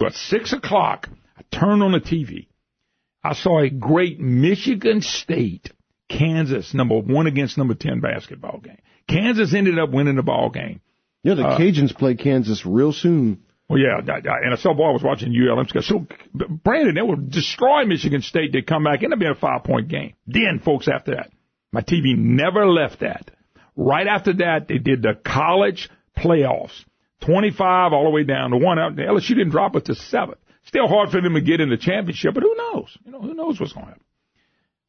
At 6 o'clock, I turned on the TV. I saw a great Michigan State, Kansas, number 1 against number 10 basketball game. Kansas ended up winning the ball game. Yeah, the Cajuns play Kansas real soon. Well, yeah, and I saw, boy, I was watching ULM. So, Brandon, they would destroy Michigan State. They'd come back. It'd have been a 5-point game. Then, folks, after that, my TV never left that. Right after that, they did the college playoffs. 25 all the way down to 1. LSU didn't drop it to 7th. Still hard for them to get in the championship, but who knows? Who knows what's going to happen?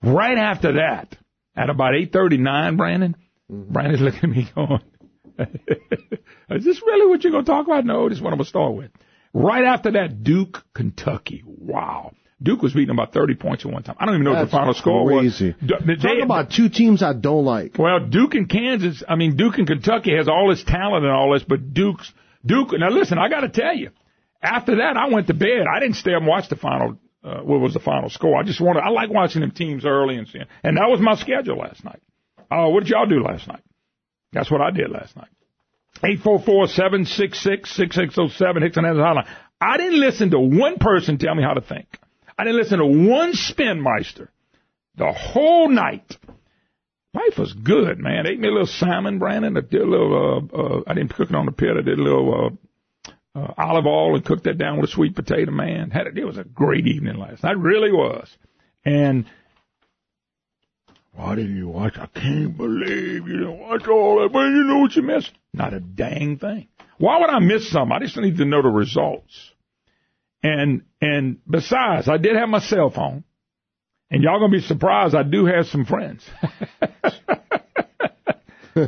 Right after that, at about 8:39, Brandon's looking at me going, is this really what you're going to talk about? No, this is what I'm going to start with. Right after that, Duke, Kentucky. Wow. Duke was beating about 30 points at one time. I don't even know what the final score was. Talk about two teams I don't like. Well, Duke and Kentucky has all this talent and all this, but Duke. Now listen, I got to tell you, after that, I went to bed. I didn't stay up and watch the final. What was the final score? I like watching them teams early and seeing. And that was my schedule last night. What did y'all do last night? That's what I did last night. 844-766-6607, Hicks and Anderson Hotline. I didn't listen to one person tell me how to think. I didn't listen to one spin meister the whole night. Life was good, man. Ate me a little salmon, Brandon. I did a little, I didn't cook it on the pit. I did a little olive oil and cooked that down with a sweet potato, man. It was a great evening last night. It really was. And why didn't you watch? I can't believe you didn't watch all that. But you know what you missed? Not a dang thing. Why would I miss something? I just need to know the results. And besides, I did have my cell phone. And y'all going to be surprised, I do have some friends.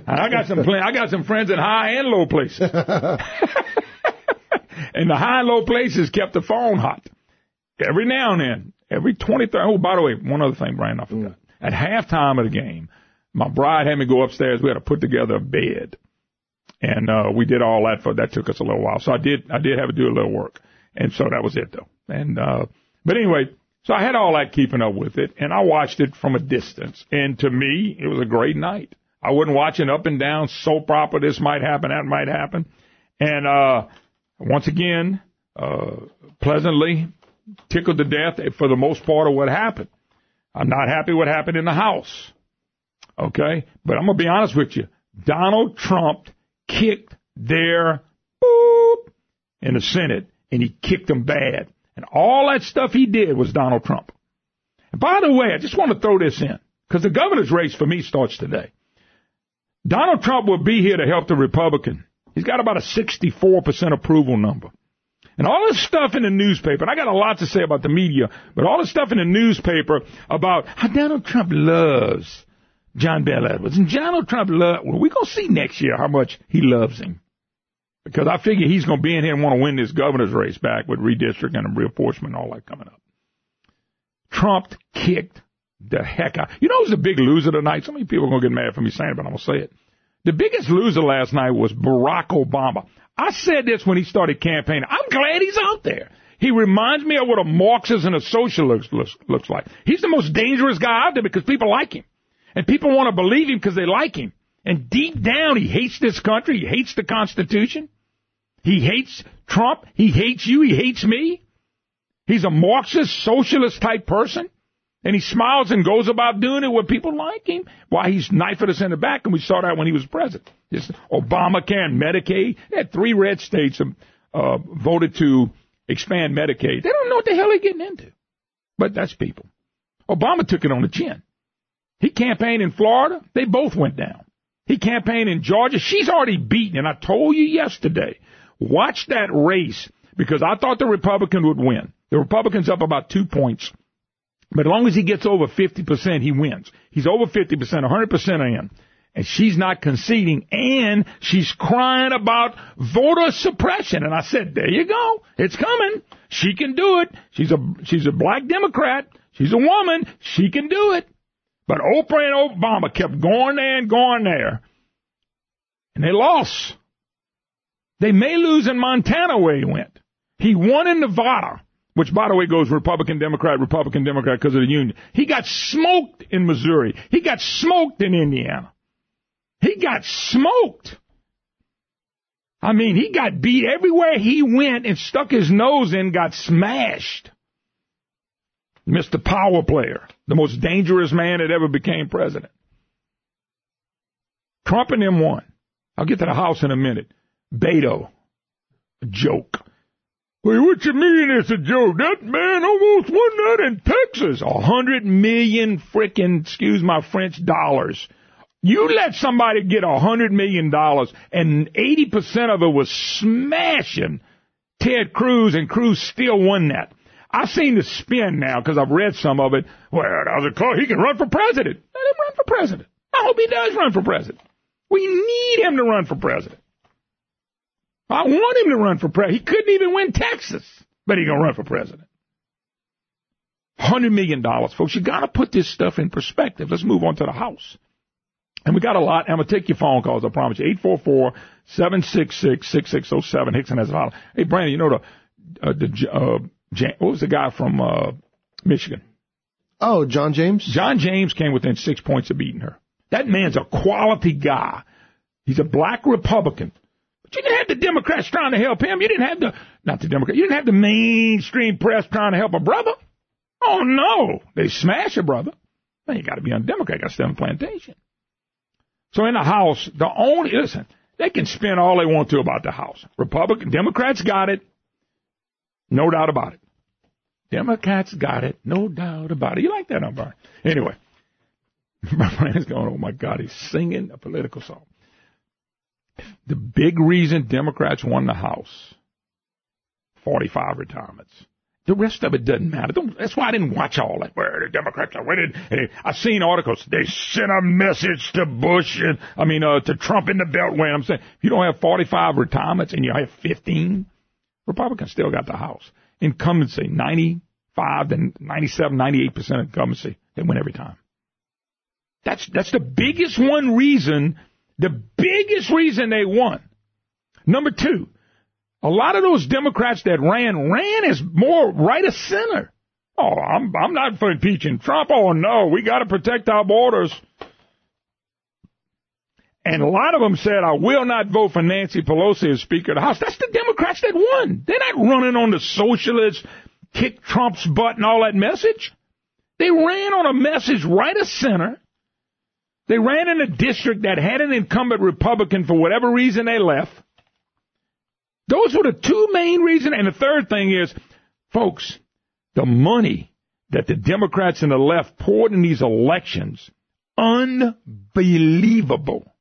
I got some friends in high and low places. And the high and low places kept the phone hot. Every now and then, every 23. Oh, by the way, one other thing, Brian, I forgot. At halftime of the game, my bride had me go upstairs. We had to put together a bed. And we did all that. That took us a little while. So I did have to do a little work. And so that was it, though. And but anyway, so I had all that keeping up with it, and I watched it from a distance. And to me, it was a great night. I wasn't watching up and down soap opera, this might happen, that might happen. And once again, pleasantly tickled to death for the most part of what happened. I'm not happy what happened in the House. Okay? But I'm going to be honest with you. Donald Trump kicked their boop in the Senate, and he kicked them bad. And all that stuff he did was Donald Trump. And by the way, I just want to throw this in, because the governor's race for me starts today. Donald Trump will be here to help the Republican. He's got about a 64% approval number. And all this stuff in the newspaper, and I got a lot to say about the media, but all this stuff in the newspaper about how Donald Trump loves John Bel Edwards. And Donald Trump loves, well, we're going to see next year how much he loves him. Because I figure he's going to be in here and want to win this governor's race back with redistricting and reapportionment and all that coming up. Trump kicked the heck out. You know who's the big loser tonight? So many people are going to get mad for me saying it, but I'm going to say it. The biggest loser last night was Barack Obama. I said this when he started campaigning. I'm glad he's out there. He reminds me of what a Marxist and a socialist looks like. He's the most dangerous guy out there because people like him. And people want to believe him because they like him. And deep down, he hates this country. He hates the Constitution. He hates Trump. He hates you. He hates me. He's a Marxist, socialist type person. And he smiles and goes about doing it when people like him. Why, he's knifing us in the back, and we saw that when he was president. This Obamacare and Medicaid. They had 3 red states voted to expand Medicaid. They don't know what the hell they're getting into. But that's people. Obama took it on the chin. He campaigned in Florida. They both went down. He campaigned in Georgia. She's already beaten. And I told you yesterday, watch that race, because I thought the Republican would win. The Republican's up about 2 points. But as long as he gets over 50%, he wins. He's over 50%, 100% in. And she's not conceding, and she's crying about voter suppression. And I said, there you go. It's coming. She can do it. She's a black Democrat. She's a woman. She can do it. But Oprah and Obama kept going there and going there. And they lost. They may lose in Montana where he went. He won in Nevada, which, by the way, goes Republican, Democrat because of the union. He got smoked in Missouri. He got smoked in Indiana. He got smoked. I mean, he got beat everywhere he went and stuck his nose in, got smashed. Mr. Power Player, the most dangerous man that ever became president. Trump and them won. I'll get to the House in a minute. Beto, a joke. Well, what you mean it's a joke? That man almost won that in Texas. 100 million frickin', excuse my French, dollars. You let somebody get $100 million, and 80% of it was smashing Ted Cruz, and Cruz still won that. I've seen the spin now because I've read some of it. Well, he can run for president. Let him run for president. I hope he does run for president. We need him to run for president. I want him to run for president. He couldn't even win Texas, but he's going to run for president. $100 million, folks. You got to put this stuff in perspective. Let's move on to the House. And we got a lot. I'm going to take your phone calls, I promise you. 844-766-6607. Hickson has a holler. Hey, Brandon, you know what was the guy from Michigan? Oh, John James? John James came within 6 points of beating her. That man's a quality guy. He's a black Republican. But you didn't have the Democrats trying to help him. You didn't have you didn't have the mainstream press trying to help a brother. Oh, no. They smash a brother. Well, you got to be on Democrat. Got to stay on the plantation. So in the House, listen, they can spin all they want to about the House. Democrats got it. No doubt about it. Democrats got it. No doubt about it. You like that, Brian? Anyway, my friend's going, oh, my God, he's singing a political song. The big reason Democrats won the House, 45 retirements. The rest of it doesn't matter. That's why I didn't watch all that. Where the Democrats are winning. I've seen articles. They sent a message to Bush to Trump in the Beltway. I'm saying, if you don't have 45 retirements and you have 15, Republicans still got the House. Incumbency, 95 to 97, 98% incumbency. They win every time. That's the biggest reason they won. Number two, a lot of those Democrats that ran as more right of center. Oh, I'm not for impeaching Trump. Oh, no, we got to protect our borders. And a lot of them said, I will not vote for Nancy Pelosi as Speaker of the House. That's the Democrats that won. They're not running on the socialists, kick Trump's butt and all that message. They ran on a message right of center. They ran in a district that had an incumbent Republican for whatever reason they left. Those were the two main reasons. And the third thing is, folks, the money that the Democrats and the left poured in these elections, unbelievable.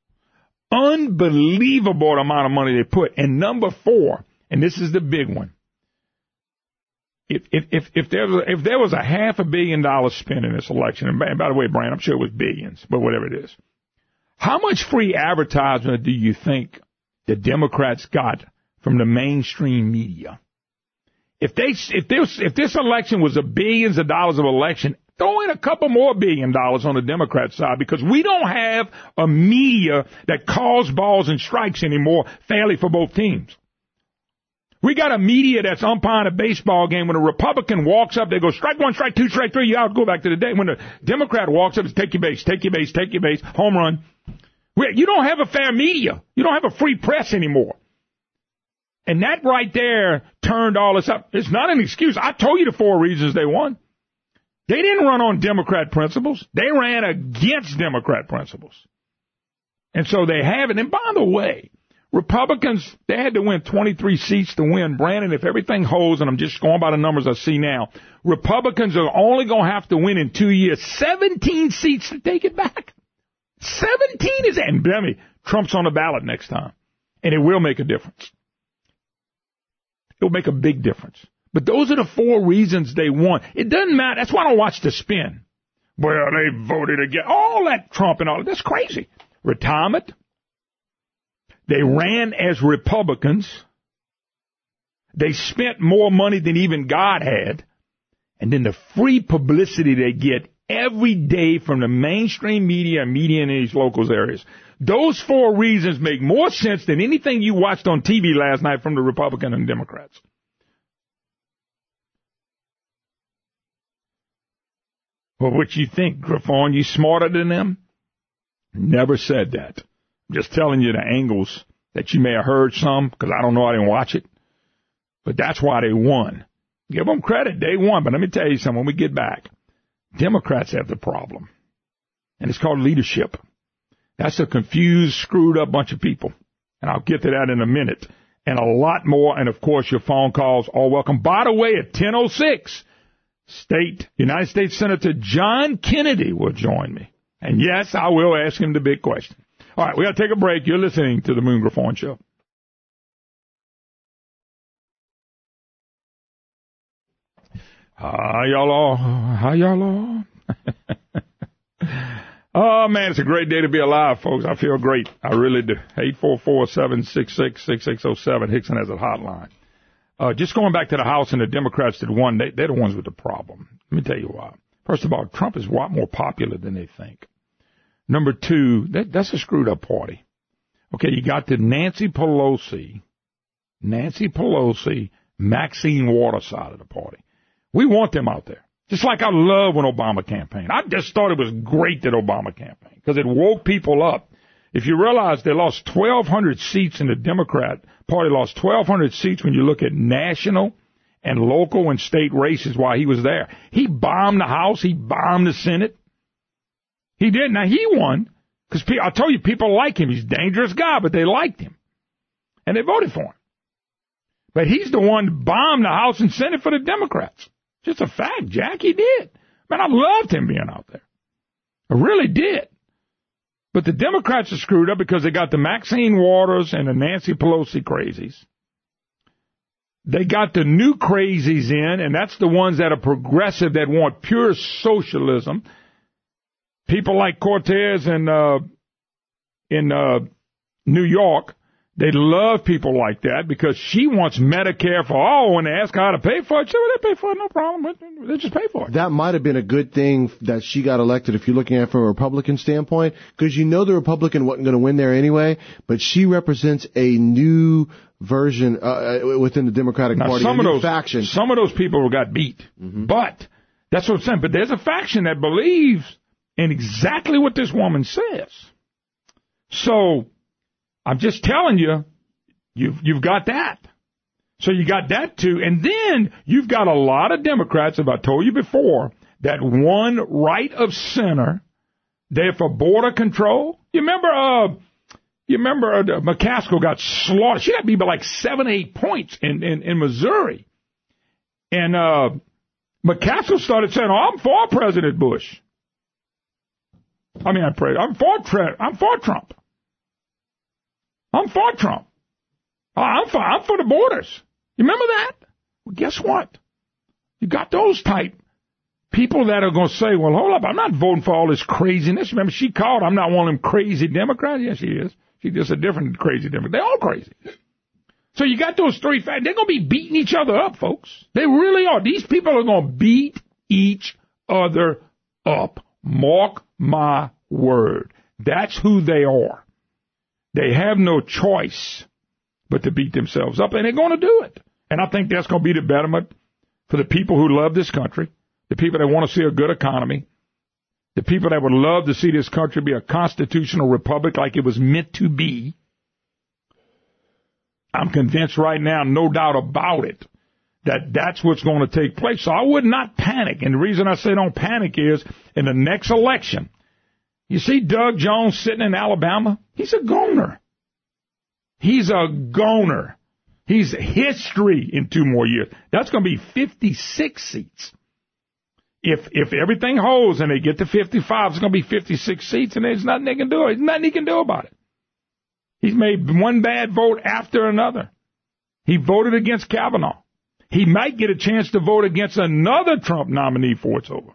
Unbelievable the amount of money they put. And number four, and this is the big one, if there was a $500 million spent in this election, and by the way, Brian, I'm sure it was billions, but whatever it is, how much free advertisement do you think the Democrats got from the mainstream media? If this election was billions of dollars of election, throw in a couple more $1 billion on the Democrat side, because we don't have a media that calls balls and strikes anymore fairly for both teams. We got a media that's umpiring a baseball game. When a Republican walks up, they go strike one, strike two, strike three, you out, go back to the day. When the Democrat walks up, it's take your base, take your base, take your base, home run. You don't have a fair media. You don't have a free press anymore. And that right there turned all this up. It's not an excuse. I told you the 4 reasons they won. They didn't run on Democrat principles. They ran against Democrat principles. And so they have it. And by the way, Republicans, they had to win 23 seats to win. Brandon, if everything holds, and I'm just going by the numbers I see now, Republicans are only going to have to win in 2 years 17 seats to take it back. 17 is, and Trump's on the ballot next time. And it will make a difference. It'll make a big difference. But those are the 4 reasons they won. It doesn't matter. That's why I don't watch the spin. Well, they voted again. All that Trump and all that. That's crazy. Retirement. They ran as Republicans. They spent more money than even God had. And then the free publicity they get every day from the mainstream media and media in these local areas. Those 4 reasons make more sense than anything you watched on TV last night from the Republican and Democrats. Well, what you think, Griffon? You smarter than them? Never said that. I'm just telling you the angles that you may have heard some, because I don't know, I didn't watch it. But that's why they won. Give them credit, they won. But let me tell you something, when we get back, Democrats have the problem. And it's called leadership. That's a confused, screwed up bunch of people. And I'll get to that in a minute. And a lot more. And, of course, your phone calls are welcome. By the way, at 10:06, United States Senator John Kennedy will join me. And, yes, I will ask him the big question. All right, we got to take a break. You're listening to the Moon Griffon Show. How y'all are? Oh, man, it's a great day to be alive, folks. I feel great. I really do. 844-766-6607. Hickson has a hotline. Just going back to the House and the Democrats that won, they're the ones with the problem. Let me tell you why. First of all, Trump is a lot more popular than they think. Number two, that's a screwed up party. Okay, you got the Nancy Pelosi, Maxine Waters side of the party. We want them out there. Just like I love when Obama campaigned. I just thought it was great that Obama campaigned because it woke people up. If you realize they lost 1,200 seats in the Democrat Party, lost 1,200 seats when you look at national and local and state races while he was there. He bombed the House. He bombed the Senate. He did. Now, he won because I told you people like him. He's a dangerous guy, but they liked him. And they voted for him. But he's the one that bombed the House and Senate for the Democrats. Just a fact, Jack. He did. Man, I loved him being out there. I really did. But the Democrats are screwed up because they got the Maxine Waters and the Nancy Pelosi crazies. They got the new crazies in, and that's the ones that are progressive, that want pure socialism. People like Cortez in New York, they love people like that because she wants Medicare for all. When they ask her how to pay for it, she said, well, they pay for it, no problem. They just pay for it. That might have been a good thing that she got elected if you're looking at it from a Republican standpoint, because you know the Republican wasn't going to win there anyway, but she represents a new version within the Democratic Party, a new faction. Some of those people got beat, but that's what I'm saying. But there's a faction that believes in exactly what this woman says. So I'm just telling you, you've got that. So you got that too. And then you've got a lot of Democrats, as I told you before, that won right of center. They're for border control. You remember McCaskill got slaughtered. She got beat by like 7-8 points in Missouri. And McCaskill started saying, oh, I'm for President Bush. I'm for Trump. I'm for Trump. I'm for the borders. You remember that? Well, guess what? You got those type people that are going to say, well, hold up, I'm not voting for all this craziness. Remember, she called, I'm not one of them crazy Democrats. Yes, she is. She's just a different crazy Democrat. They're all crazy. So you got those three facts. They're going to be beating each other up, folks. They really are. These people are going to beat each other up. Mark my word. That's who they are. They have no choice but to beat themselves up, and they're going to do it. And I think that's going to be the betterment for the people who love this country, the people that want to see a good economy, the people that would love to see this country be a constitutional republic like it was meant to be. I'm convinced right now, no doubt about it, that that's what's going to take place. So I would not panic. And the reason I say don't panic is in the next election, you see Doug Jones sitting in Alabama? He's a goner. He's a goner. He's history in 2 more years. That's going to be 56 seats. If everything holds and they get to 55, it's going to be 56 seats, and there's nothing they can do. There's nothing he can do about it. He's made one bad vote after another. He voted against Kavanaugh. He might get a chance to vote against another Trump nominee before it's over.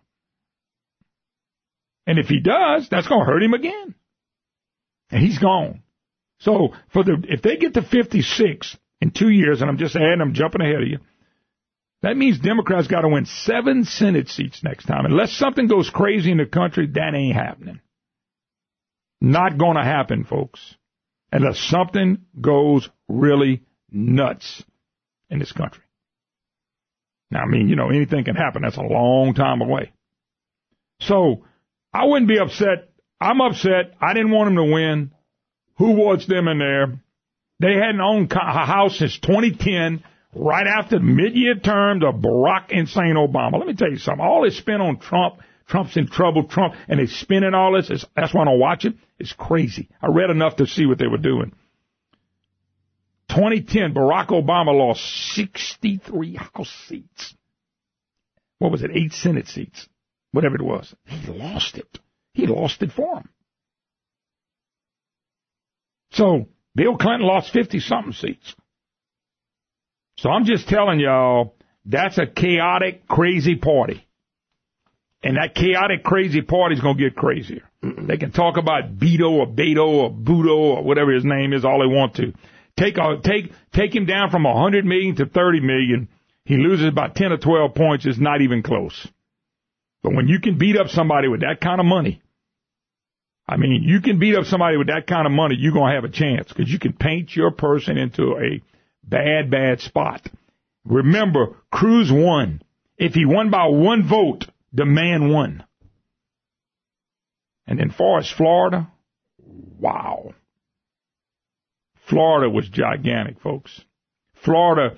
And if he does, that's going to hurt him again. And he's gone. So if they get to 56 in 2 years, and I'm just adding, I'm jumping ahead of you, that means Democrats got to win 7 Senate seats next time. Unless something goes crazy in the country, that ain't happening. Not going to happen, folks. Unless something goes really nuts in this country. Now, anything can happen. That's a long time away. So I wouldn't be upset. I'm upset. I didn't want him to win. Who wants them in there? They hadn't owned a house since 2010, right after the mid-year terms of Barack insane Obama. Let me tell you something. All this spin on Trump, Trump's in trouble, Trump, and they spinning all this. That's why I don't watch it. It's crazy. I read enough to see what they were doing. 2010, Barack Obama lost 63 House seats. What was it, 8 Senate seats? Whatever it was. He lost it. He lost it for him. So Bill Clinton lost 50-something seats. So I'm just telling y'all, that's a chaotic, crazy party. And that chaotic, crazy party is going to get crazier. They can talk about Beto or Beto or Budo or whatever his name is all they want to. Take him down from 100 million to 30 million. He loses about 10 or 12 points. It's not even close. But when you can beat up somebody with that kind of money, you can beat up somebody with that kind of money, you're going to have a chance because you can paint your person into a bad, bad spot. Remember, Cruz won. If he won by 1 vote, the man won. And then far as Florida, wow. Florida was gigantic, folks. Florida,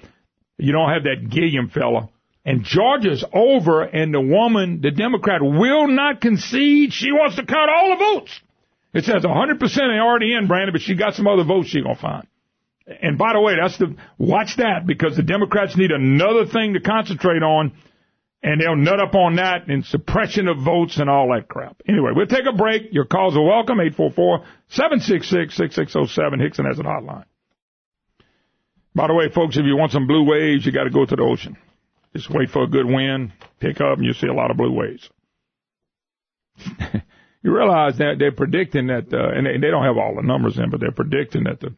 you don't have that Gilliam fella. And Georgia's over, and the woman, the Democrat, will not concede. She wants to count all the votes. It says 100% are already in, Brandon, but she got some other votes she's going to find. And by the way, watch that, because the Democrats need another thing to concentrate on, and they'll nut up on that and suppression of votes and all that crap. Anyway, we'll take a break. Your calls are welcome, 844-766-6607. Hickson has a hotline. By the way, folks, if you want some blue waves, you got to go to the ocean. Just wait for a good wind, pick up, and you'll see a lot of blue waves. You realize that they're predicting that, and they don't have all the numbers in, but they're predicting that the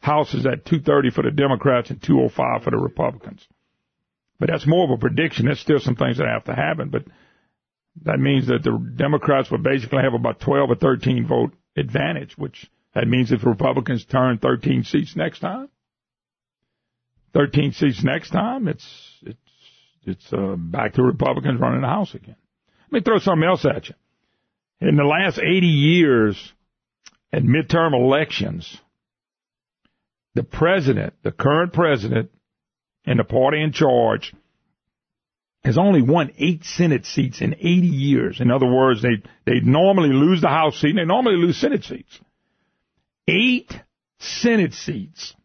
House is at 230 for the Democrats and 205 for the Republicans. But that's more of a prediction. There's still some things that have to happen, but that means that the Democrats will basically have about 12 or 13 vote advantage, which that means if Republicans turn 13 seats next time, it's back to Republicans running the House again. Let me throw something else at you. In the last 80 years, at midterm elections, the current president, and the party in charge has only won 8 Senate seats in 80 years. In other words, they normally lose the House seat, and they normally lose Senate seats. 8 Senate seats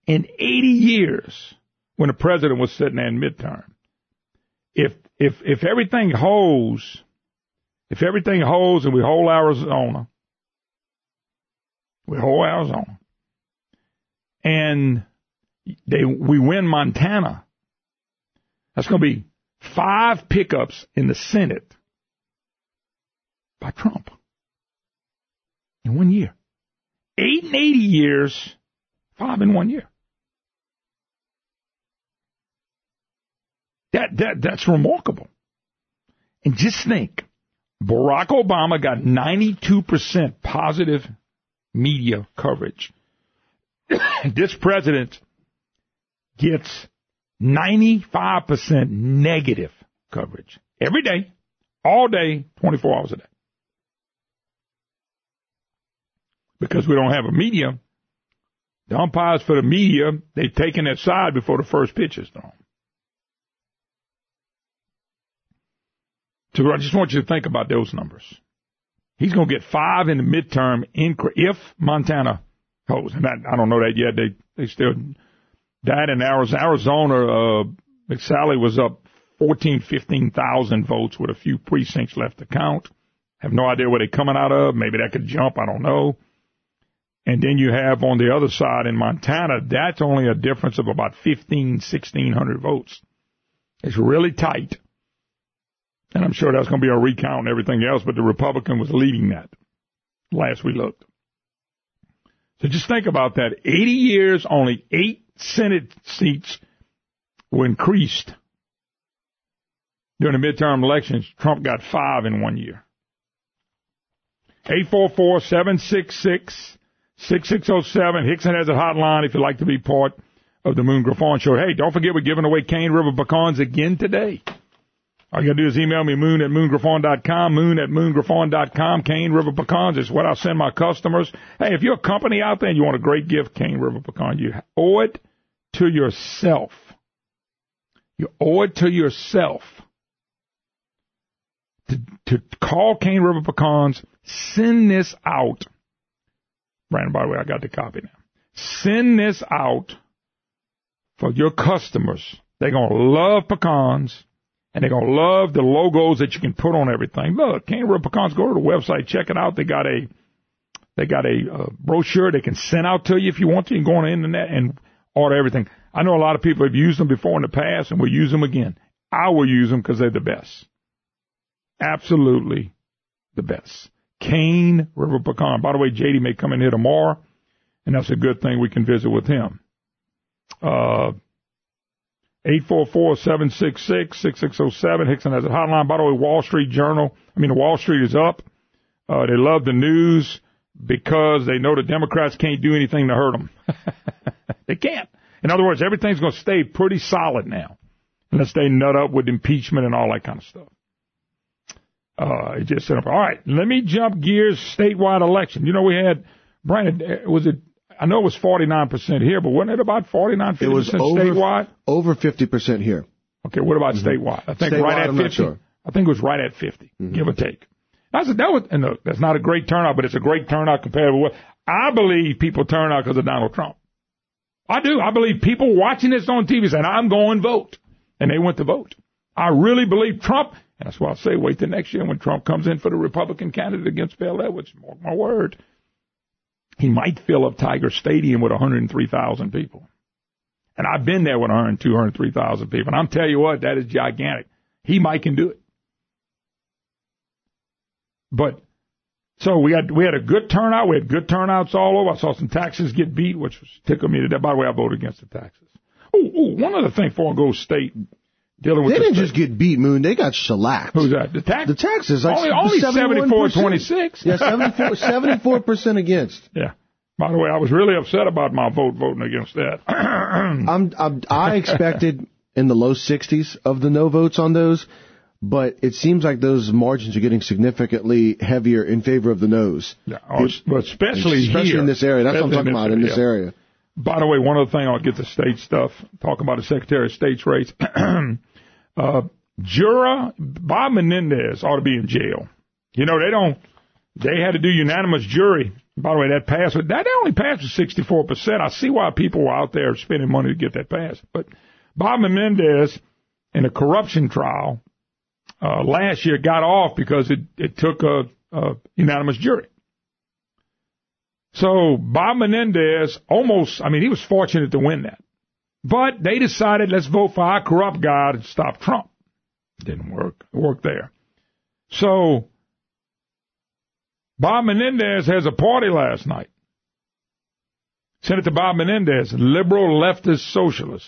in 80 years when the president was sitting there in midterm. If everything holds, and we hold Arizona, and we win Montana, that's going to be 5 pickups in the Senate by Trump in 1 year. 8 in 80 years, 5 in 1 year. That's remarkable. And just think, Barack Obama got 92% positive media coverage. This president gets 95% negative coverage every day, all day, 24 hours a day. Because we don't have a media, the umpires for the media, they've taken their side before the first pitch is thrown. So I just want you to think about those numbers. He's going to get 5 in the midterm if Montana holds. And I don't know that yet. They still... That in Arizona, McSally was up 15,000 votes with a few precincts left to count. Have no idea where they're coming out of. Maybe that could jump. I don't know. And then you have on the other side in Montana, that's only a difference of about 1,600 votes. It's really tight. And I'm sure that's going to be a recount and everything else, but the Republican was leading that last we looked. So just think about that. 80 years, only 8 Senate seats were increased. During the midterm elections, Trump got 5 in 1 year. 844-766-6607. Hickson has a hotline if you'd like to be part of the Moon Griffon Show. Hey, don't forget we're giving away Cane River pecans again today. All you got to do is email me, moon@moongriffon.com, moon@moongriffon.com. Cane River Pecans is what I send my customers. Hey, if you're a company out there and you want a great gift, Cane River Pecan, you owe it to yourself. You owe it to yourself to call Cane River Pecans, send this out. Brandon, by the way, I got the copy now. Send this out for your customers. They're going to love pecans. And they're going to love the logos that you can put on everything. Look, Cane River Pecans, go to the website, check it out. They got a brochure they can send out to you if you want to. You can go on the internet and order everything. I know a lot of people have used them before in the past, and will use them again. I will use them because they're the best. Absolutely the best. Cane River Pecan. By the way, JD may come in here tomorrow, and that's a good thing. We can visit with him. 844-766-6607. Hickson has a hotline. By the way, Wall Street is up. They love the news because they know the Democrats can't do anything to hurt them. They can't. In other words, everything's going to stay pretty solid now, unless they nut up with impeachment and all that kind of stuff. It just said, all right, let me jump gears. Statewide election. You know, we had, Brandon, I know it was 49% here, but wasn't it about 49, 50% it was statewide? Over 50% here. Okay, what about statewide? I think statewide, right at 50. I'm not sure. I think it was right at 50, give or take. And look, that's not a great turnout, but it's a great turnout compared with what I believe people turn out because of Donald Trump. I do. I believe people watching this on TV saying, I'm going to vote. And they went to vote. I really believe Trump, and that's why I say wait till next year when Trump comes in for the Republican candidate against Bill Edwards. Mark my word. He might fill up Tiger Stadium with 103,000 people. And I've been there with 203,000 people. And I'm telling you what, that is gigantic. He might can do it. But, so we had a good turnout. We had good turnouts all over. I saw some taxes get beat, which was tickled me to death. By the way, I voted against the taxes. One other thing before I go state. Dealing with they didn't just get beat, Moon. They got shellacked. Who's that? The taxes. Like only 74-26. Yeah, 74% against. Yeah. By the way, I was really upset about my voting against that. I expected in the low 60s of the no votes on those, but it seems like those margins are getting significantly heavier in favor of the no's. Yeah, especially here. In this area. That's what I'm talking about, in this area. By the way, one other thing, I'll get the state stuff, talk about the Secretary of State's race. Juror Bob Menendez ought to be in jail. You know, they had to do unanimous jury. By the way, that passed. That only passed with 64%. I see why people were out there spending money to get that passed. But Bob Menendez, in a corruption trial last year, got off because it took a unanimous jury. So Bob Menendez he was fortunate to win that. But they decided, let's vote for our corrupt guy to stop Trump. Didn't work. It worked there. So Bob Menendez has a party last night. Senator Bob Menendez, liberal leftist socialist.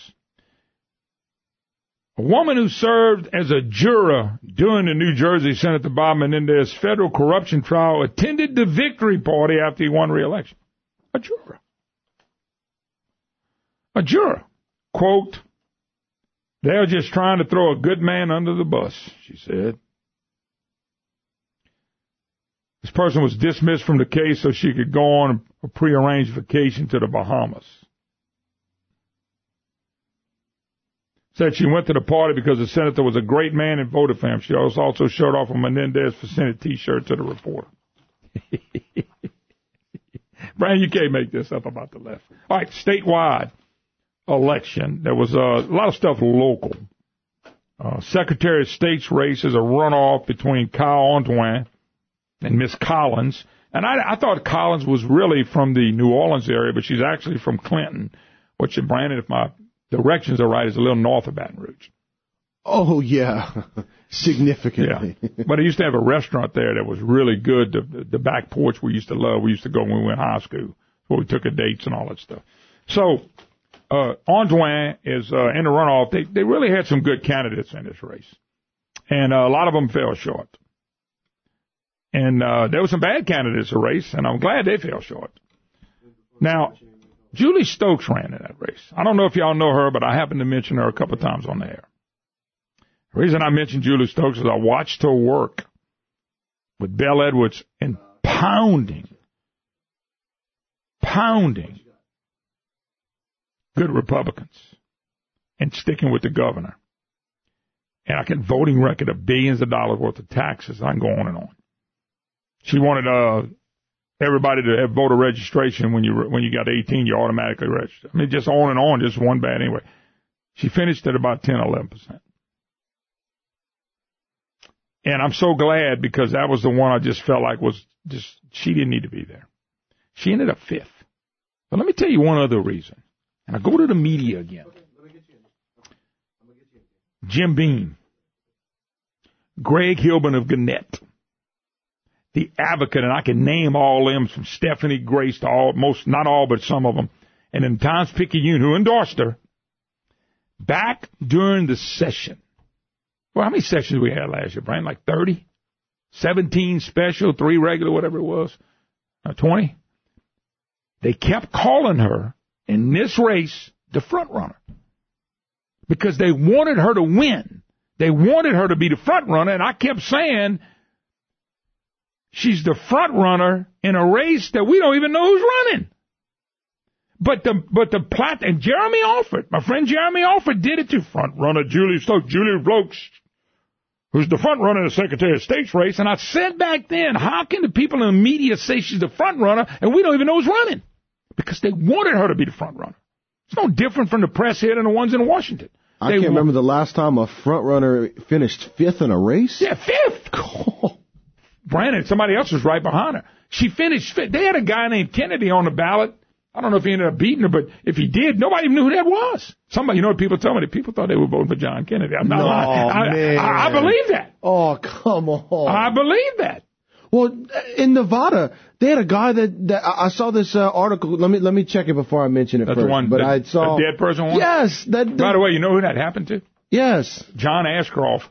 A woman who served as a juror during the New Jersey Senator Bob Menendez federal corruption trial attended the victory party after he won re-election. A juror. A juror. Quote, they're just trying to throw a good man under the bus, she said. This person was dismissed from the case so she could go on a prearranged vacation to the Bahamas. Said she went to the party because the senator was a great man and voted for him. She also showed off a Menendez for Senate T-shirt to the reporter. Brian, you can't make this up about the left. All right, statewide election. There was a lot of stuff local. Secretary of State's race is a runoff between Kyle Antoine and Miss Collins. And I thought Collins was really from the New Orleans area, but she's actually from Clinton, which, Brandon, if my directions are right, is a little north of Baton Rouge. Oh, yeah, significantly. Yeah. But I used to have a restaurant there that was really good. The back porch we used to love. We used to go when we went to high school, where we took dates and all that stuff. So Antoine is in the runoff. They really had some good candidates in this race, and a lot of them fell short. And there were some bad candidates in the race, and I'm glad they fell short. Now, Julie Stokes ran in that race. I don't know if y'all know her, but I happened to mention her a couple of times on the air. The reason I mentioned Julie Stokes is I watched her work with Bell Edwards and pounding good Republicans and sticking with the governor. And I can voting record of billions of dollars worth of taxes. I can go on and on. She wanted everybody to have voter registration when you got 18, you automatically register. I mean, just on and on, just one bad anyway. She finished at about 10, 11%. And I'm so glad because that was the one I just felt like was just, she didn't need to be there. She ended up 5th. But let me tell you one other reason. And I go to the media again. Jim Beam, Greg Hilburn of Gannett, the Advocate, and I can name all them from Stephanie Grace to all, not all, but some of them, and then Times-Picayune, who endorsed her, back during the session. Well, how many sessions we had last year, Brian? Like 30? 17 special, 3 regular, whatever it was. 20? They kept calling her in this race the front runner. Because they wanted her to win. They wanted her to be the front runner, and I kept saying she's the front runner in a race that we don't even know who's running. But and Jeremy Alford, my friend Jeremy Alford did it too. Front runner Julie Stokes, who's the front runner in the Secretary of State's race. And I said back then, how can the people in the media say she's the front runner and we don't even know who's running? Because they wanted her to be the front runner. It's no different from the press here than the ones in Washington. I can't remember the last time a front runner finished 5th in a race. Yeah, 5th. Brandon, somebody else was right behind her. She finished 5th. They had a guy named Kennedy on the ballot. I don't know if he ended up beating her, but if he did, nobody even knew who that was. Somebody, you know what people tell me? People thought they were voting for John Kennedy. I'm not lying. I believe that. Oh, come on. I believe that. Well, in Nevada, they had a guy that I saw this article. Let me check it before I mention it. That's first. The one. But I saw a dead person one. Yes. By the way, you know who that happened to? Yes. John Ashcroft.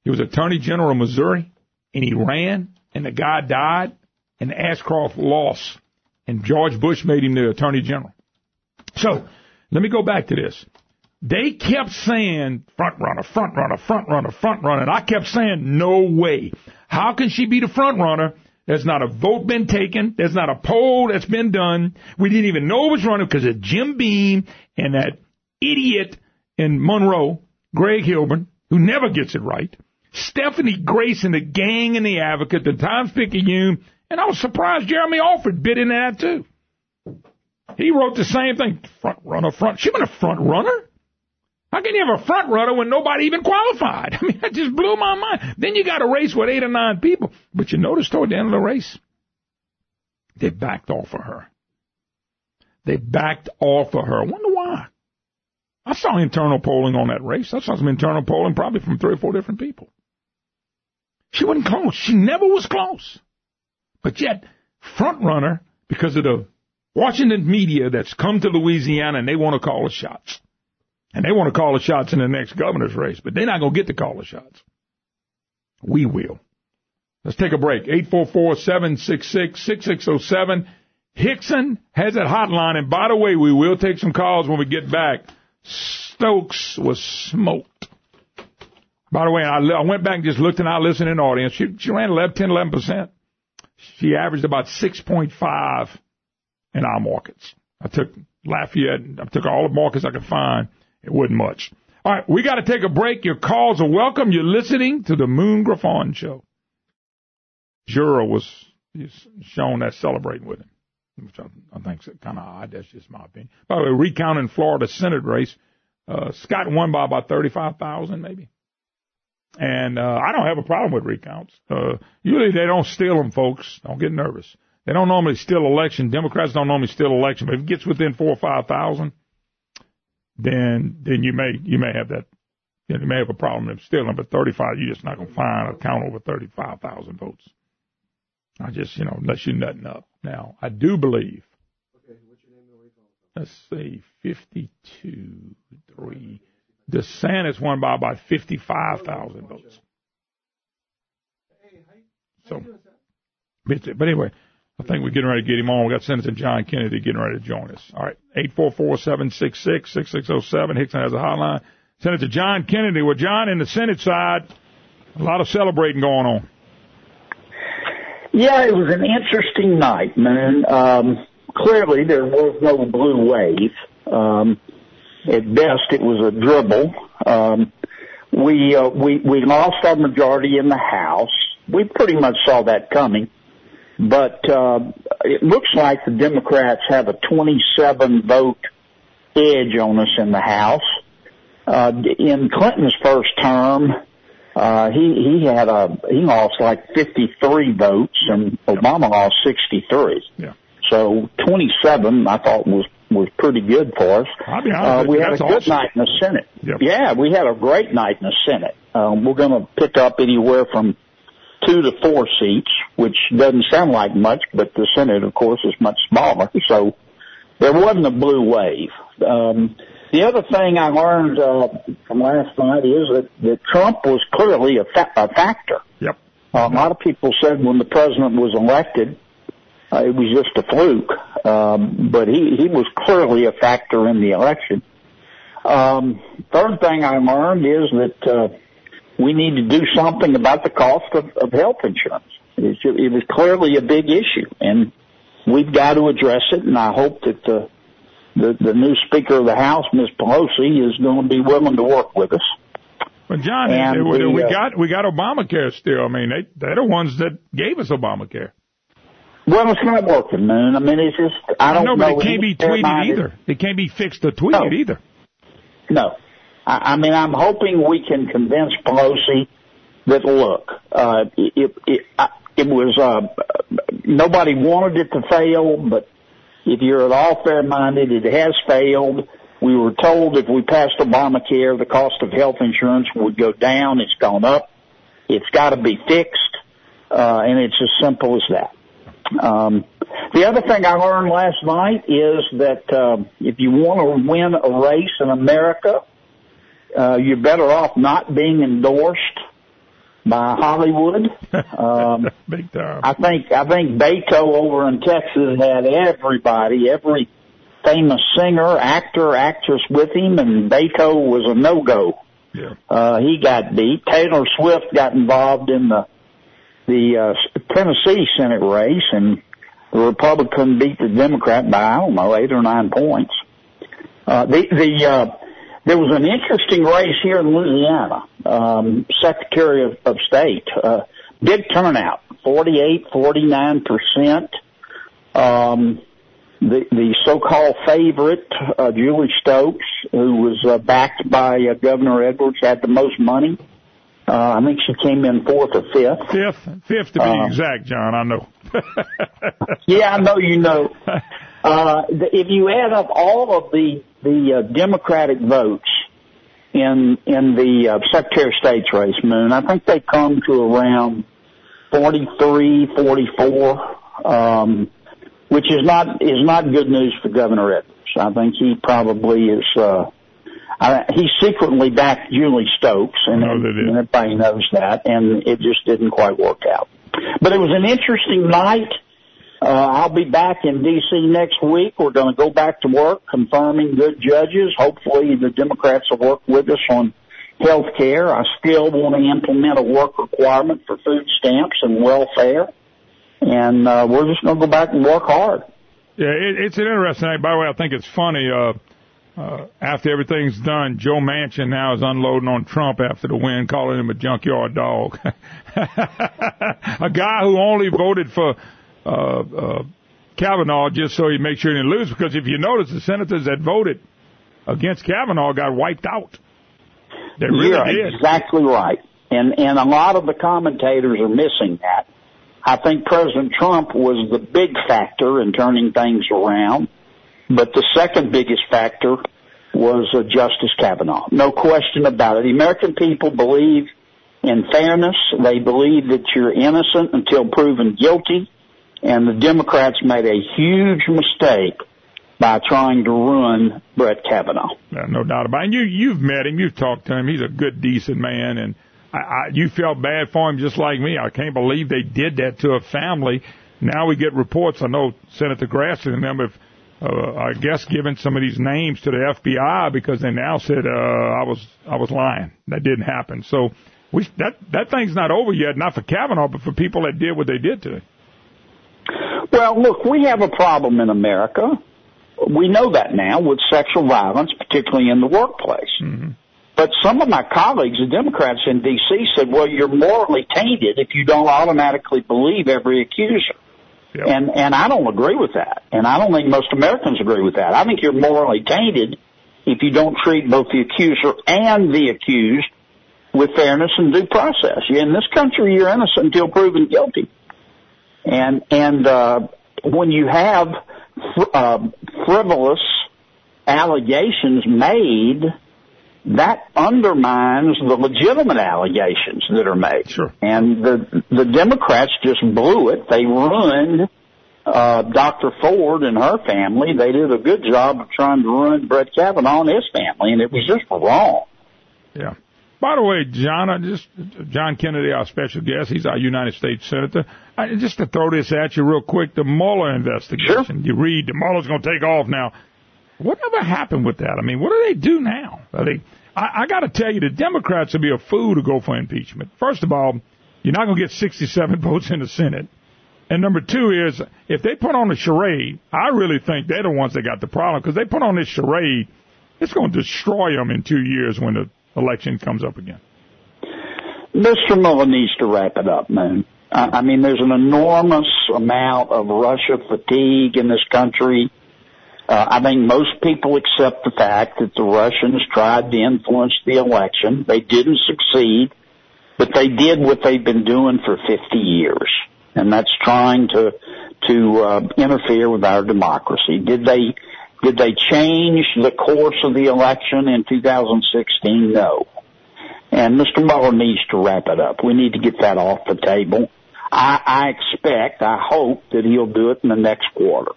He was Attorney General of Missouri, and he ran, and the guy died, and Ashcroft lost, and George Bush made him the Attorney General. So let me go back to this. They kept saying front runner, front runner, front runner, front runner, and I kept saying no way. How can she be the front runner? There's not a vote been taken. There's not a poll that's been done. We didn't even know it was running because of Jim Beam and that idiot in Monroe, Greg Hilburn, who never gets it right, Stephanie Grace and the gang and the Advocate, the Times-Picayune, and I was surprised Jeremy Alford bit in that too. He wrote the same thing, front runner, front. She wasn't a front runner. How can you have a front runner when nobody even qualified? I mean, that just blew my mind. Then you got a race with 8 or 9 people. But you notice toward the end of the race, they backed off of her. They backed off of her. I wonder why. I saw internal polling on that race. I saw some internal polling probably from 3 or 4 different people. She wasn't close. She never was close. But yet, front runner, because of the Washington media that's come to Louisiana and they want to call the shots. And they want to call the shots in the next governor's race, but they're not going to get to call the shots. We will. Let's take a break. 844-766-6607. Hickson has that hotline. And by the way, we will take some calls when we get back. Stokes was smoked. By the way, I went back and just looked in our listening audience. She ran 11%. She averaged about 6.5 in our markets. I took Lafayette. I took all the markets I could find. It wasn't much. All right, we got to take a break. Your calls are welcome. You're listening to the Moon Griffon Show. Jura was shown that celebrating with him, which I think is kind of odd. That's just my opinion. By the way, recounting Florida Senate race, Scott won by about 35,000 maybe. And I don't have a problem with recounts. Usually they don't steal them, folks. Don't get nervous. They don't normally steal election. Democrats don't normally steal election. But if it gets within 4,000 or 5,000, then you may have that. You may have a problem of stealing. But 35, you're just not going to find a count over 35,000 votes. I just, unless you nutting up. Now, I do believe. Okay, what's your name and where you calling from? Let's see, 52-3. DeSantis won by about 55,000 votes. So, but anyway, I think we're getting ready to get him on. We got Senator John Kennedy getting ready to join us. All right, 844-766-6607. Hickson has a hotline. Senator John Kennedy. Well, John, in the Senate side, a lot of celebrating going on. Yeah, it was an interesting night, man. Clearly, there was no blue wave. At best, it was a dribble. We lost our majority in the House. We pretty much saw that coming. But it looks like the Democrats have a 27-vote edge on us in the House. In Clinton's first term, he lost like 53 votes, and Obama lost 63. Yeah. So 27, I thought was pretty good for us. I'll be honest, we had a good night in the Senate. Yep. Yeah, we had a great night in the Senate. We're going to pick up anywhere from 2 to 4 seats, which doesn't sound like much, but the Senate, of course, is much smaller. So there wasn't a blue wave. The other thing I learned from last night is that Trump was clearly a factor. Yep. A lot of people said when the president was elected, it was just a fluke, but he was clearly a factor in the election. Third thing I learned is that we need to do something about the cost of health insurance. It was clearly a big issue, and we've got to address it, and I hope that the new Speaker of the House, Ms. Pelosi, is going to be willing to work with us. Well, John, we got Obamacare still. I mean, they're the ones that gave us Obamacare. Well, it's not working, man. I mean, it's just, I don't know. But it can't be tweeted either. It can't be fixed or tweeted either. No. I mean, I'm hoping we can convince Pelosi that, look, it was, nobody wanted it to fail, but if you're at all fair-minded, it has failed. We were told if we passed Obamacare, the cost of health insurance would go down. It's gone up. It's got to be fixed, and it's as simple as that. The other thing I learned last night is that if you want to win a race in America, you're better off not being endorsed by Hollywood. Big time. I think Beto over in Texas had every famous singer, actor, actress with him, and Beto was a no-go. Yeah. He got beat. Taylor Swift got involved in the Tennessee Senate race, and the Republican beat the Democrat by, I don't know, 8 or 9 points. There was an interesting race here in Louisiana, Secretary of State. Big turnout, 49%. The so-called favorite, Julie Stokes, who was backed by Governor Edwards, had the most money. I think she came in 4th or 5th. Fifth to be exact, John, I know. Yeah, I know you know. If you add up all of the Democratic votes in the Secretary of State's race, Moon, I think they come to around 43, 44, which is not good news for Governor Edwards. I think he probably is. He secretly backed Julie Stokes, and everybody knows that, and it just didn't quite work out. But it was an interesting night. I'll be back in D.C. next week. We're going to go back to work, confirming good judges. Hopefully the Democrats will work with us on health care. I still want to implement a work requirement for food stamps and welfare. And we're just going to go back and work hard. Yeah, it's an interesting night. By the way, I think it's funny. After everything's done, Joe Manchin now is unloading on Trump after the win, calling him a junkyard dog. A guy who only voted for Kavanaugh just so he makes sure he didn't lose, because if you notice, the senators that voted against Kavanaugh got wiped out. They really did. Exactly right. And a lot of the commentators are missing that. I think President Trump was the big factor in turning things around. But the second biggest factor was Justice Kavanaugh. No question about it. The American people believe in fairness. They believe that you're innocent until proven guilty. And the Democrats made a huge mistake by trying to ruin Brett Kavanaugh. No doubt about it. And you've met him. You've talked to him. He's a good, decent man. And you felt bad for him just like me. I can't believe they did that to a family. Now we get reports. I know Senator Grassley and them have I guess, giving some of these names to the FBI because they now said I was lying. That didn't happen. So that thing's not over yet, not for Kavanaugh, but for people that did what they did to him. Well, look, we have a problem in America. We know that now with sexual violence, particularly in the workplace. Mm-hmm. But some of my colleagues, the Democrats in D.C., said, well, you're morally tainted if you don't automatically believe every accuser. Yep. And I don't agree with that. And I don't think most Americans agree with that. I think you're morally tainted if you don't treat both the accuser and the accused with fairness and due process. In this country, you're innocent until proven guilty. And when you have frivolous allegations made, that undermines the legitimate allegations that are made. Sure. And the Democrats just blew it. They ruined Dr. Ford and her family. They did a good job of trying to ruin Brett Kavanaugh and his family, and it was just wrong. Yeah. By the way, John Kennedy, our special guest, he's our United States Senator. Just to throw this at you real quick, the Mueller investigation. Sure. You read, the Mueller's going to take off now. Whatever happened with that? I mean, what do they do now? I got to tell you, the Democrats would be a fool to go for impeachment. First of all, you're not going to get 67 votes in the Senate. And number two is, if they put on a charade, I really think they're the ones that got the problem, because they put on this charade, it's going to destroy them in 2 years when the election comes up again. Mr. Mueller needs to wrap it up, man. I mean, there's an enormous amount of Russia fatigue in this country. I think most people accept the fact that the Russians tried to influence the election. They didn't succeed, but they did what they've been doing for 50 years, and that's trying to interfere with our democracy. Did they change the course of the election in 2016? No. And Mr. Mueller needs to wrap it up. We need to get that off the table. I hope that he'll do it in the next quarter.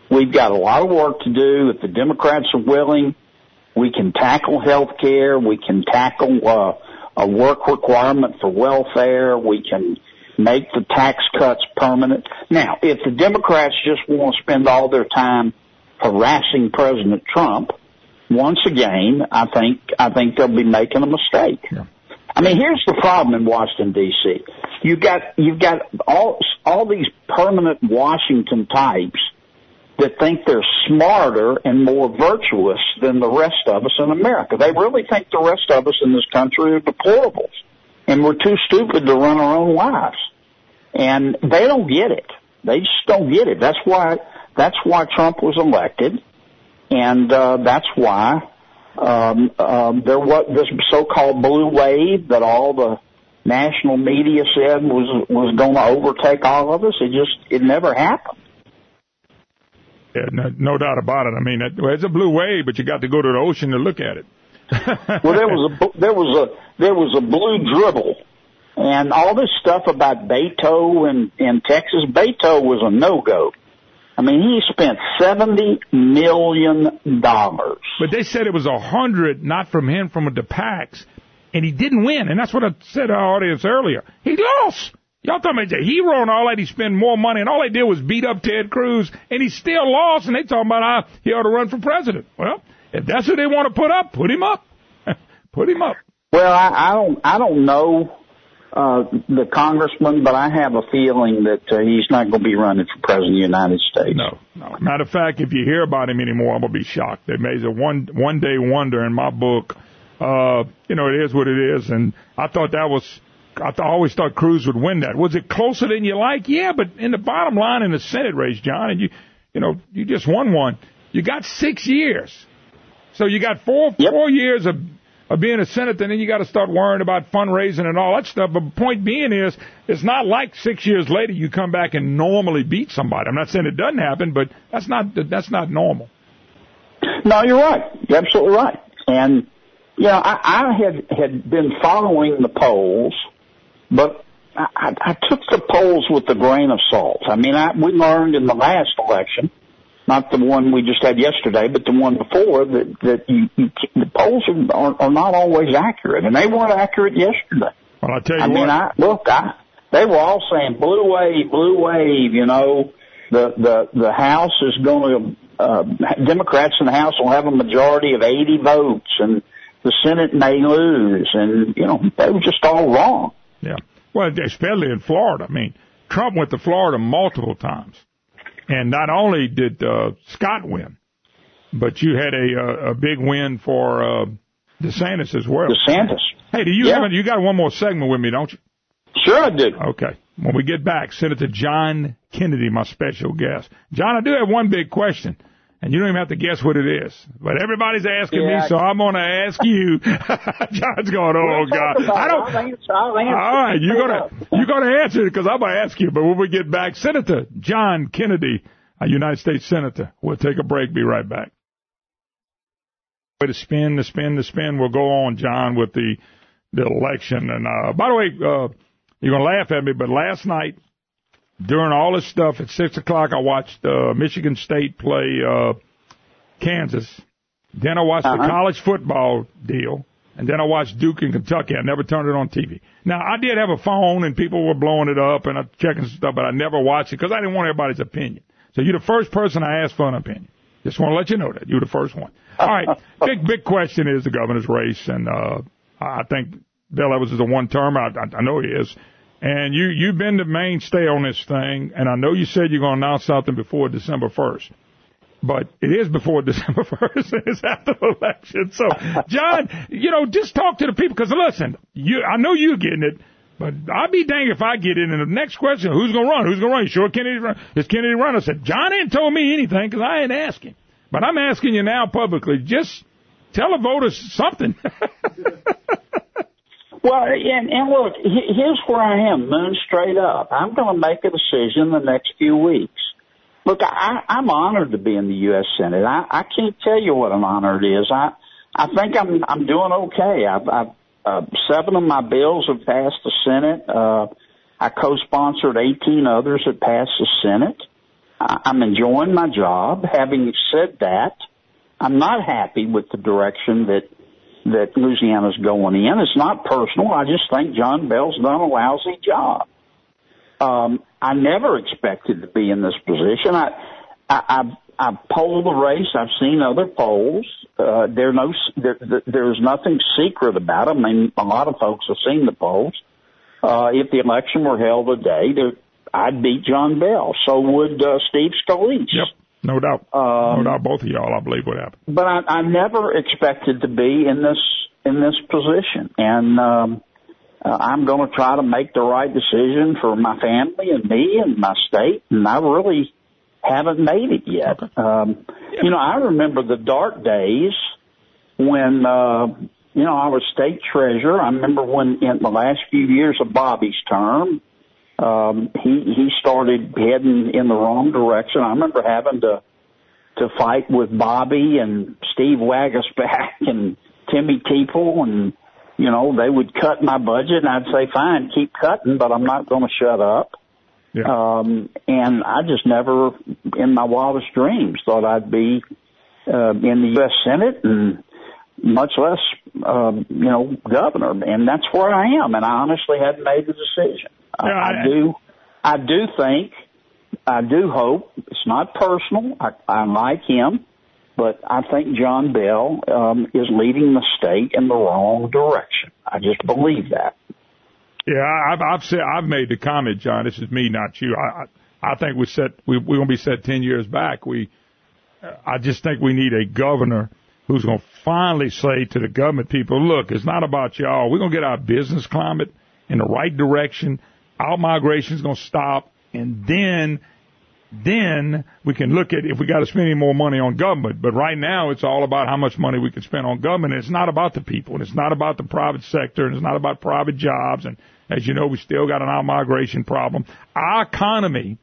We've got a lot of work to do. If the Democrats are willing, we can tackle health care. We can tackle a work requirement for welfare. We can make the tax cuts permanent. Now, if the Democrats just want to spend all their time harassing President Trump, once again, I think they'll be making a mistake. Yeah. I mean, here's the problem in Washington, D.C. You've got all these permanent Washington types that think they're smarter and more virtuous than the rest of us in America. They really think the rest of us in this country are deplorables, and we're too stupid to run our own lives. And they don't get it. They just don't get it. That's why Trump was elected, and that's why there was this so-called blue wave that all the national media said was going to overtake all of us. It never happened. Yeah, no doubt about it. I mean, it's a blue wave, but you got to go to the ocean to look at it. Well, there was a blue dribble, and all this stuff about Beto in Texas. Beto was a no-go. I mean, he spent $70 million. But they said it was 100, not from him, from the PACs, and he didn't win. And that's what I said to our audience earlier. He lost. Y'all talking about the hero and all that. He spent more money, and all they did was beat up Ted Cruz, and he still lost. And they talking about how he ought to run for president. Well, if that's who they want to put up, put him up. Put him up. Well, I don't know the congressman, but I have a feeling that he's not going to be running for president of the United States. No. Matter of fact, if you hear about him anymore, I'm going to be shocked. They made a one-day wonder in my book. It is what it is, and I always thought Cruz would win that. Was it closer than you like? Yeah, but in the bottom line in the Senate race, John, and you just won one. You got 6 years. So you got four years of being a senator, and then you got to start worrying about fundraising and all that stuff. But the point being is, it's not like 6 years later you come back and normally beat somebody. I'm not saying it doesn't happen, but that's not normal. No, you're right. You're absolutely right. And, I had been following the polls, but I took the polls with a grain of salt. I mean, we learned in the last election, not the one we just had yesterday, but the one before, that the polls are not always accurate, and they weren't accurate yesterday. Well, I'll tell you they were all saying blue wave, the House is going to Democrats in the House will have a majority of 80 votes, and the Senate may lose, and, they were just all wrong. Yeah. Well, especially in Florida. I mean, Trump went to Florida multiple times. And not only did Scott win, but you had a big win for DeSantis as well. DeSantis. Hey, you got one more segment with me, don't you? Sure I do. Okay. When we get back, Senator John Kennedy, my special guest. John, I do have one big question, and you don't even have to guess what it is. But everybody's asking me, so I'm going to ask you. John's going, oh, God. I'll answer. All right, you're going to answer it because I'm going to ask you. But when we get back, Senator John Kennedy, a United States Senator. We'll take a break. Be right back. The spin. We'll go on, John, with the election. And by the way, you're going to laugh at me, but last night, during all this stuff, at 6 o'clock, I watched Michigan State play Kansas. Then I watched the college football deal. And then I watched Duke and Kentucky. I never turned it on TV. Now, I did have a phone, and people were blowing it up, and I'm checking stuff, but I never watched it because I didn't want everybody's opinion. So you're the first person I asked for an opinion. Just want to let you know that. You're the first one. All right. Big question is the governor's race, and I think Bill Evans is a one-termer. I know he is. And you've been the mainstay on this thing, and I know you said you're going to announce something before December 1st. But it is before December 1st, and it's after the election. So, John, just talk to the people, because listen, I know you're getting it, but I'll be dang if I get it. And the next question, who's going to run? Who's going to run? You sure Kennedy run? Is Kennedy run? I said, John ain't told me anything because I ain't asking. But I'm asking you now publicly. Just tell the voters something. Well, and look, here's where I am, moon straight up. I'm going to make a decision the next few weeks. Look, I'm honored to be in the U.S. Senate. I can't tell you what an honor it is. I think I'm doing okay. I've 7 of my bills have passed the Senate. I co-sponsored 18 others that passed the Senate. I'm enjoying my job. Having said that, I'm not happy with the direction that Louisiana's going in. It's not personal. I just think John Bell's done a lousy job. I never expected to be in this position. I've polled the race. I've seen other polls. There's nothing secret about them. I mean, a lot of folks have seen the polls. If the election were held today, I'd beat John Bell. So would Steve Scalise. Yep, no doubt. No doubt, both of y'all, I believe, would happen. But I never expected to be in this position, and I'm going to try to make the right decision for my family and me and my state, and I really haven't made it yet. Okay. I remember the dark days when, I was state treasurer. I remember when in the last few years of Bobby's term, he started heading in the wrong direction. I remember having to fight with Bobby and Steve Wagasback and Timmy Teeple, and they would cut my budget, and I'd say, fine, keep cutting, but I'm not going to shut up. Yeah. And I just never, in my wildest dreams, thought I'd be in the U.S. Senate, and much less, governor. And that's where I am, and I honestly hadn't made the decision. Yeah, I do hope, it's not personal, I like him, but I think John Bell is leading the state in the wrong direction. I just believe that. Yeah, I've made the comment, John. This is me, not you. I think we're going to be set 10 years back. I just think we need a governor who's going to finally say to the government people, look, it's not about y'all. We're going to get our business climate in the right direction. Our migration is going to stop, and then we can look at if we got to spend any more money on government. But right now, it's all about how much money we can spend on government. And it's not about the people, and it's not about the private sector, and it's not about private jobs. And as you know, we still got an out-migration problem. Our economy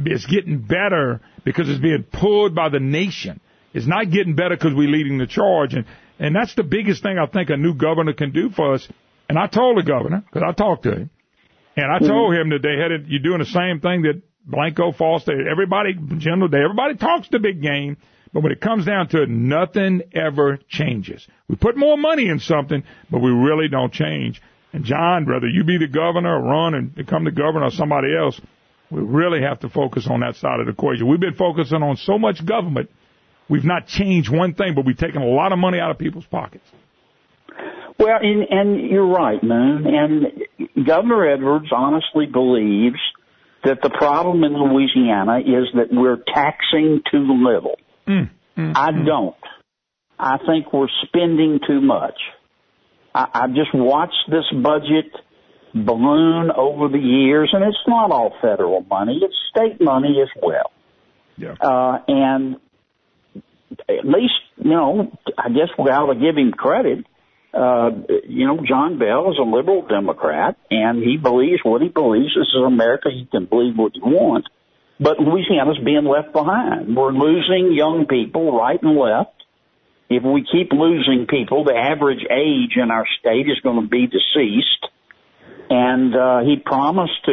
is getting better because it's being pulled by the nation. It's not getting better because we're leading the charge. And that's the biggest thing I think a new governor can do for us. And I told the governor, because I talked to him, and I told him that you're doing the same thing that Blanco, Foster, everybody talks the big game, but when it comes down to it, nothing ever changes. We put more money in something, but we really don't change. And John, whether you be the governor or run and become the governor or somebody else, we really have to focus on that side of the equation. We've been focusing on so much government We've not changed one thing, but we've taken a lot of money out of people's pockets. Well, and you're right, Moon. And Governor Edwards honestly believes that the problem in Louisiana is that we're taxing too little. I don't. I think we're spending too much. I've just watched this budget balloon over the years, and it's not all federal money. It's state money as well. Yeah. And at least, I guess we ought to give him credit. John Bell is a liberal Democrat, and he believes what he believes. This is America. He can believe what he wants. But Louisiana's being left behind. We're losing young people right and left. If we keep losing people, the average age in our state is going to be deceased. And he promised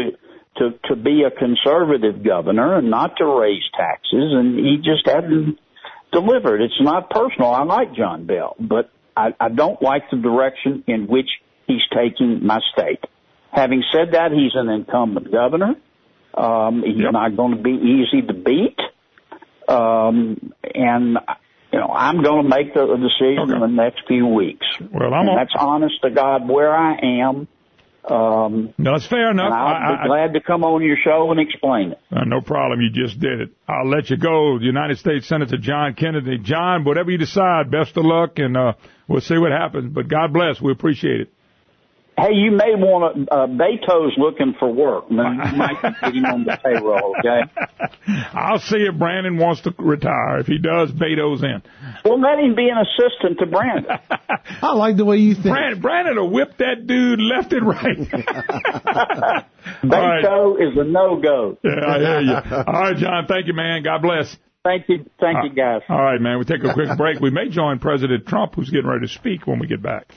to be a conservative governor and not to raise taxes, and he just hasn't delivered. It's not personal. I like John Bell, but I don't like the direction in which he's taking my state. Having said that, he's an incumbent governor. He's not going to be easy to beat. And I'm going to make the decision in the next few weeks. Well, that's honest to God where I am. No, it's fair enough. And I'll be glad to come on your show and explain it. No problem. You just did it. I'll let you go. United States Senator John Kennedy. John, whatever you decide, best of luck, and we'll see what happens. But God bless. We appreciate it. Hey, you may want to, Beto's looking for work. Man. You might get him on the payroll, okay? I'll see if Brandon wants to retire. If he does, Beto's in. Well, let him be an assistant to Brandon. I like the way you think. Brandon will whip that dude left and right. Beto is a no-go. Yeah, I hear you. All right, John, thank you, man. God bless. Thank you, guys. All right, man. We'll take a quick break. We may join President Trump, who's getting ready to speak when we get back.